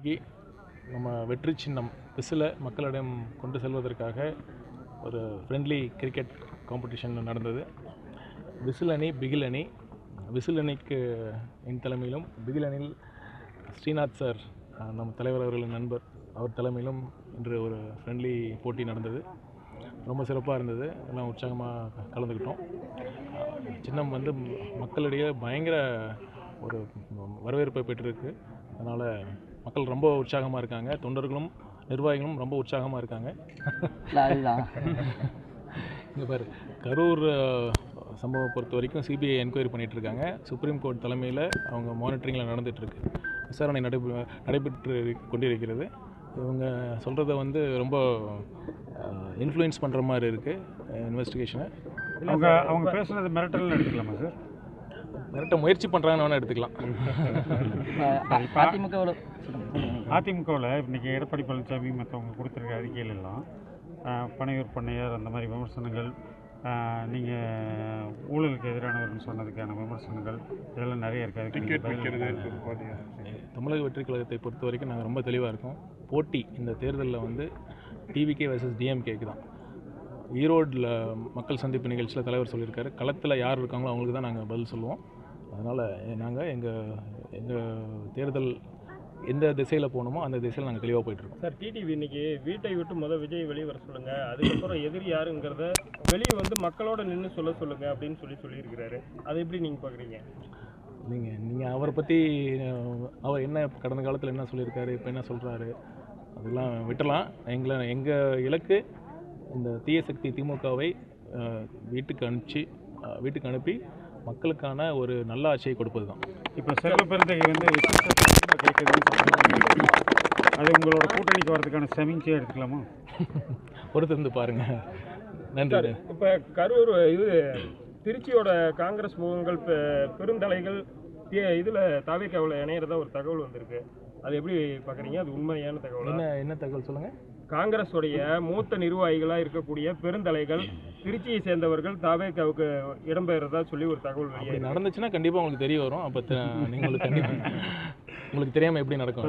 நம்ம வெற்றி சின்னம் விசிலை மக்களிடம் கொண்டு செல்வதற்காக ஒரு ஃப்ரெண்ட்லி கிரிக்கெட் காம்படிஷன் நடந்தது. விசில் அணி பிகில் அணி. விசில் அணிக்கு என் தலைமையிலும், பிகில் அணியில் ஸ்ரீநாத் சார் நம்ம தலைவர் அவர்களின் நண்பர் அவர் தலைமையிலும் இன்று ஒரு ஃப்ரெண்ட்லி போட்டி நடந்தது. ரொம்ப சிறப்பாக இருந்தது. எல்லாம் உற்சாகமாக கலந்துக்கிட்டோம். சின்னம் வந்து மக்களிடையே பயங்கர ஒரு வரவேற்பை பெற்றிருக்கு. அதனால் மக்கள் ரொம்ப உற்சாகமாக இருக்காங்க. தொண்டர்களும் நிர்வாகிகளும் ரொம்ப உற்சாகமாக இருக்காங்க. இங்கே பாரு, கரூர் சம்பவம் பொறுத்த வரைக்கும் சிபிஐ என்கொயரி பண்ணிகிட்ருக்காங்க. சுப்ரீம் கோர்ட் தலைமையில் அவங்க மானிட்டரிங்கில் நடந்துகிட்ருக்கு. விசாரணை நடைபெற்று கொண்டிருக்கிறது. இவங்க சொல்கிறத வந்து ரொம்ப இன்ஃப்ளூயன்ஸ் பண்ணுற மாதிரி இருக்குது இன்வெஸ்டிகேஷனை. அவங்க பேசுகிறது மிரட்டல்னு எடுத்துக்கலாமா சார்? மிரட்ட முயற்சி பண்ணுறாங்கன்னு வேணால் எடுத்துக்கலாம். அதிமுகவில் இன்றைக்கி எடப்பாடி பழனிசாமி மற்றவங்க கொடுத்துருக்க அறிக்கைகள் எல்லாம் பனையூர் பண்ணையார் அந்த மாதிரி விமர்சனங்கள், நீங்கள் ஊழலுக்கு எதிரானவர்னு சொன்னதுக்கான விமர்சனங்கள் இதெல்லாம் நிறைய இருக்காது. தமிழக வெற்றி கழகத்தை பொறுத்த வரைக்கும் நாங்கள் ரொம்ப தெளிவாக இருக்கோம். போட்டி இந்த தேர்தலில் வந்து டிவிகே வர்சஸ் டிஎம்கேக்கு தான். ஈரோடில் மக்கள் சந்திப்பு நிகழ்ச்சியில் தலைவர் சொல்லியிருக்காரு, களத்தில் யார் இருக்காங்களோ அவங்களுக்கு தான் நாங்கள் பதில் சொல்லுவோம். அதனால் நாங்கள் எங்கள் தேர்தல் எந்த திசையில் போகணுமோ அந்த திசையில் நாங்கள் தெளிவாக போயிட்டுருக்கோம். சார், டிடிவி இன்னைக்கு வீட்டை விட்டு விஜய் வெளியே வர சொல்லுங்கள், அதுக்கப்புறம் எதிரி யாருங்கிறத வெளியே வந்து மக்களோட நின்று சொல்லுங்கள் அப்படின்னு சொல்லியிருக்கிறாரு. அதை எப்படி நீங்கள் பார்க்குறீங்க? நீங்கள் அவரை பற்றி அவர் என்ன கடந்த காலத்தில் என்ன சொல்லியிருக்காரு, இப்போ என்ன சொல்கிறாரு, அதெல்லாம் விட்டுலாம். எங்கள் இலக்கு இந்த தீய சக்தி திமுகவை வீட்டுக்கு அனுப்பி மக்களுக்கான ஒரு நல்ல ஆட்சியை கொடுப்பது தான். இப்போ செல்வ பெருந்தகை வந்து கேட்குதுன்னு அது உங்களோட கூட்டணிக்கு வரதுக்கான சமிஞ்சையாக எடுத்துக்கலாமா? பொறுத்திருந்து பாருங்கள். நன்றி. இப்போ கரூர் திருச்சியோட காங்கிரஸ் முகங்கள் பெருந்தலைகள் இதில் தாவேக்காவில் இணையிறதா ஒரு தகவல் வந்திருக்கு. அது எப்படி பார்க்குறீங்க? அது உண்மையான தகவல்? என்ன தகவல் சொல்லுங்கள். காங்கிரஸுடைய மூத்த நிர்வாகிகளாக இருக்கக்கூடிய பெருந்தலைகள் திருச்சியை சேர்ந்தவர்கள் தாவேக்காவுக்கு இடம்பெயர்றதா சொல்லி ஒரு தகவல் அப்படி நடந்துச்சுன்னா கண்டிப்பாக உங்களுக்கு தெரிய வரும். அப்போ உங்களுக்கு தெரியாமல் எப்படி நடக்கும்?